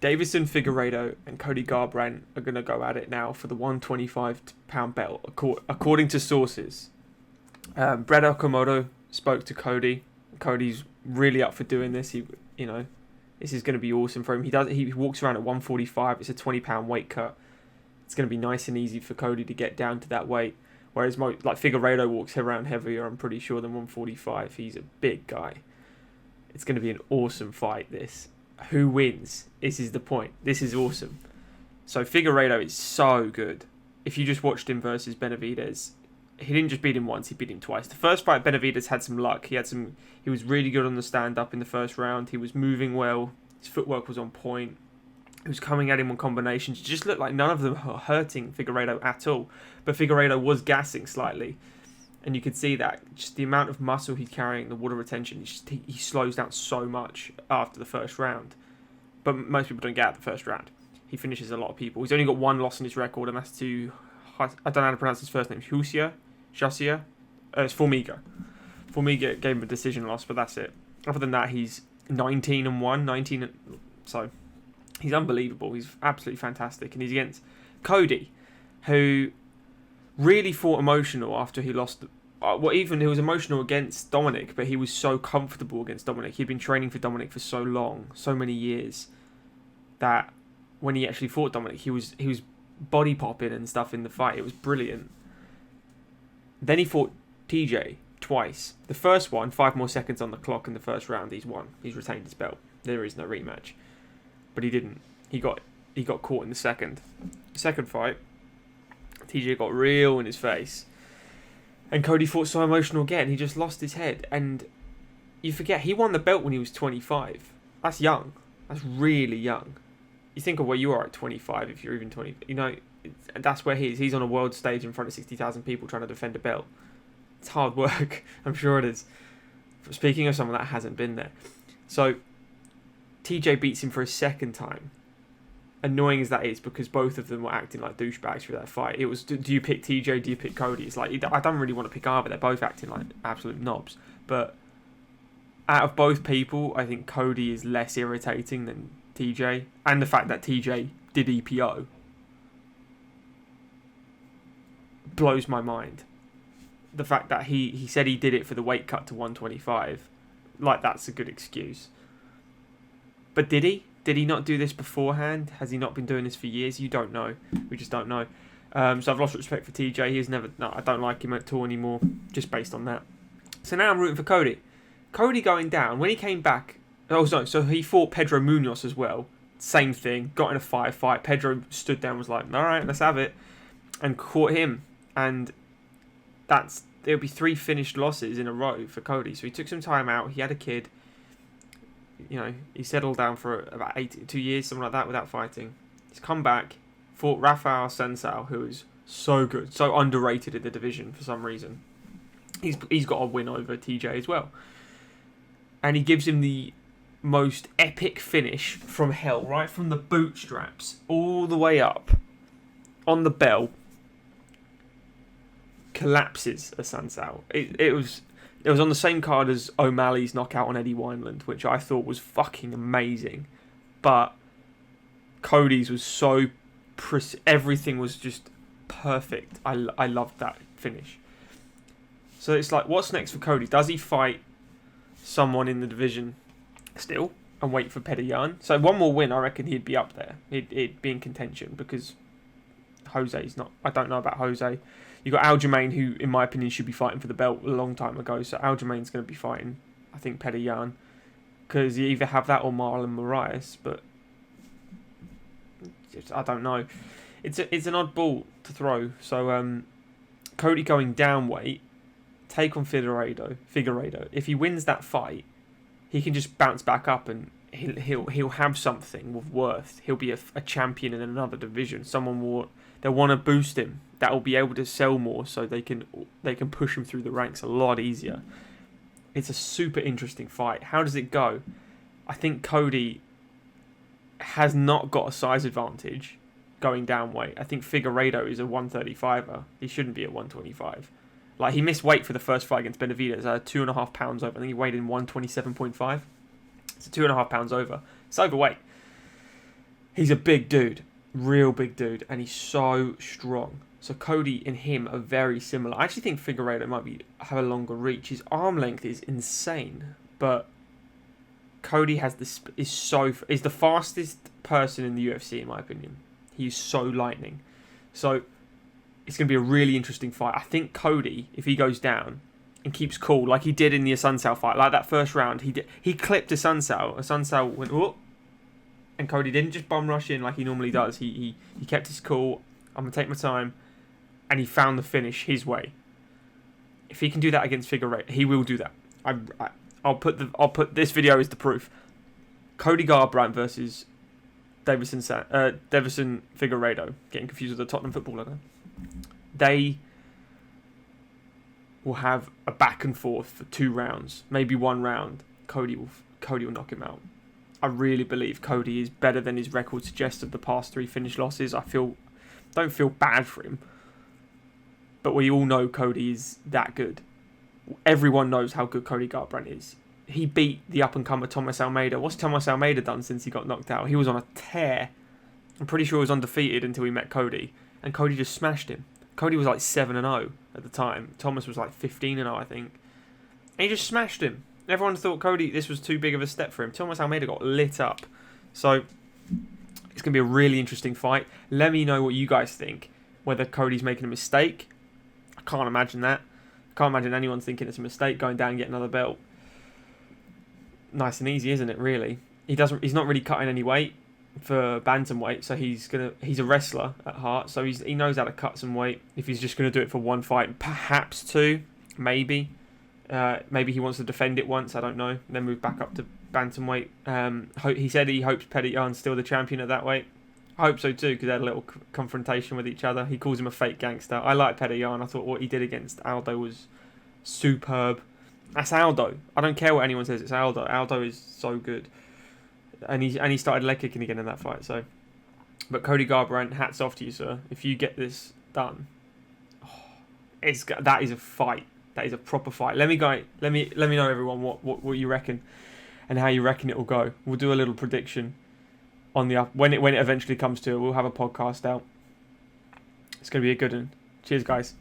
Davidson Figueiredo and Cody Garbrandt are going to go at it now for the 125-pound belt, according to sources. Brett Okamoto spoke to Cody. Cody's really up for doing this. This is going to be awesome for him. He walks around at 145. It's a 20-pound weight cut. It's going to be nice and easy for Cody to get down to that weight. Whereas Figueiredo walks around heavier, I'm pretty sure, than 145. He's a big guy. It's going to be an awesome fight, this. Who wins? This is the point. This is awesome. So Figueiredo is so good. If you just watched him versus Benevidez, he didn't just beat him once, he beat him twice. The first fight, Benevidez had some luck. He was really good on the stand-up in the first round. He was moving well. His footwork was on point. He was coming at him on combinations. It just looked like none of them were hurting Figueiredo at all. But Figueiredo was gassing slightly. And you could see that. Just the amount of muscle he's carrying, the water retention, he slows down so much after the first round. But most people don't get out the first round. He finishes a lot of people. He's only got one loss in his record, and that's to... I don't know how to pronounce his first name. Jusia? It's Formiga. Formiga gave him a decision loss, but that's it. Other than that, he's 19-1. So, he's unbelievable. He's absolutely fantastic. And he's against Cody, who really fought emotional after he lost... even he was emotional against Dominic, but he was so comfortable against Dominic. He'd been training for Dominic for so long, so many years, that when he actually fought Dominic, he was body popping and stuff in the fight. It was brilliant. Then he fought TJ twice. The first one, 5 more seconds on the clock in the first round, he's won. He's retained his belt. There is no rematch. But he didn't. He got caught in the second. Second fight, TJ got real in his face. And Cody fought so emotional again, he just lost his head. And you forget, he won the belt when he was 25. That's young. That's really young. You think of where you are at 25, if you're even 20. That's where he is. He's on a world stage in front of 60,000 people trying to defend a belt. It's hard work. I'm sure it is. Speaking of someone that hasn't been there. So, TJ beats him for a second time. Annoying as that is, because both of them were acting like douchebags through that fight. It was, do you pick TJ, do you pick Cody? It's like, I don't really want to pick either. They're both acting like absolute knobs. But out of both people, I think Cody is less irritating than TJ. And the fact that TJ did EPO blows my mind. The fact that he said he did it for the weight cut to 125, like that's a good excuse. But did he? Did he not do this beforehand? Has he not been doing this for years? You don't know. We just don't know. So I've lost respect for TJ. He's never... No, I don't like him at all anymore, just based on that. So now I'm rooting for Cody. Cody going down. When he came back... Oh, sorry. So he fought Pedro Munoz as well. Same thing. Got in a fight. Pedro stood down, was like, all right, let's have it. And caught him. And there'll be 3 finished losses in a row for Cody. So he took some time out. He had a kid. He settled down for about 2 years, something like that, without fighting. He's come back, fought Raphael Assuncao, who is so good, so underrated in the division for some reason. He's got a win over TJ as well. And he gives him the most epic finish from hell, right from the bootstraps, all the way up, on the bell. Collapses Assuncao. It was on the same card as O'Malley's knockout on Eddie Wineland, which I thought was fucking amazing. But Cody's was so... everything was just perfect. I loved that finish. So it's like, what's next for Cody? Does he fight someone in the division still and wait for Petr Yan? So one more win, I reckon he'd be up there. He'd be in contention, because Jose's not... I don't know about Jose. You got Aljamain, who, in my opinion, should be fighting for the belt a long time ago. So Aljamain's going to be fighting, I think, Petr Yan, because you either have that or Marlon Moraes. But I don't know. It's an odd ball to throw. So Cody going down weight, take on Figueiredo. If he wins that fight, he can just bounce back up and he'll have something with worth. He'll be a champion in another division. They'll want to boost him. That will be able to sell more, so they can push him through the ranks a lot easier. It's a super interesting fight. How does it go? I think Cody has not got a size advantage going down weight. I think Figueiredo is a 135er. He shouldn't be at 125. Like, he missed weight for the first fight against Benevidez. 2.5 pounds over. I think he weighed in 127.5. It's 2.5 pounds over. It's overweight. He's a big dude, real big dude, and he's so strong. So Cody and him are very similar. I actually think Figueiredo might have a longer reach. His arm length is insane, but Cody is the fastest person in the UFC in my opinion. He's so lightning. So it's going to be a really interesting fight. I think Cody, if he goes down and keeps cool like he did in the Assuncao fight, like that first round, he clipped Assuncao. Assuncao went whoop, and Cody didn't just bum rush in like he normally does. He kept his cool. I'm gonna take my time, and he found the finish his way. If he can do that against Figueiredo, he will do that. I'll put this video as the proof. Cody Garbrandt versus Davidson Figueiredo. Getting confused with the Tottenham footballer there. They will have a back and forth for 2 rounds, maybe 1 round. Cody will knock him out. I really believe Cody is better than his record suggests of the past 3 finish losses. Don't feel bad for him, but we all know Cody is that good. Everyone knows how good Cody Garbrandt is. He beat the up-and-comer Thomas Almeida. What's Thomas Almeida done since he got knocked out? He was on a tear. I'm pretty sure he was undefeated until he met Cody, and Cody just smashed him. Cody was like 7-0 at the time. Thomas was like 15-0, I think. And he just smashed him. Everyone thought this was too big of a step for him. Thomas Almeida got lit up. So it's going to be a really interesting fight. Let me know what you guys think. Whether Cody's making a mistake. I can't imagine that. I can't imagine anyone thinking it's a mistake going down and getting another belt. Nice and easy, isn't it, really? He's not really cutting any weight for bantamweight, so he's a wrestler at heart, so he knows how to cut some weight. If he's just going to do it for 1 fight, perhaps 2, maybe he wants to defend it once, I don't know, then move back up to bantamweight. He said he hopes Petr Yan's still the champion at that weight. I hope so too, because they had a little confrontation with each other. He calls him a fake gangster. I like Petr Yan. I thought what he did against Aldo was superb. That's Aldo. I don't care what anyone says, it's Aldo. Aldo is so good. And he started leg kicking again in that fight. So, but Cody Garbrandt, hats off to you, sir. If you get this done, that is a fight. That is a proper fight. Let me know, everyone, what you reckon and how you reckon it will go. We'll do a little prediction on when it eventually comes to it. We'll have a podcast out. It's going to be a good one. Cheers, guys.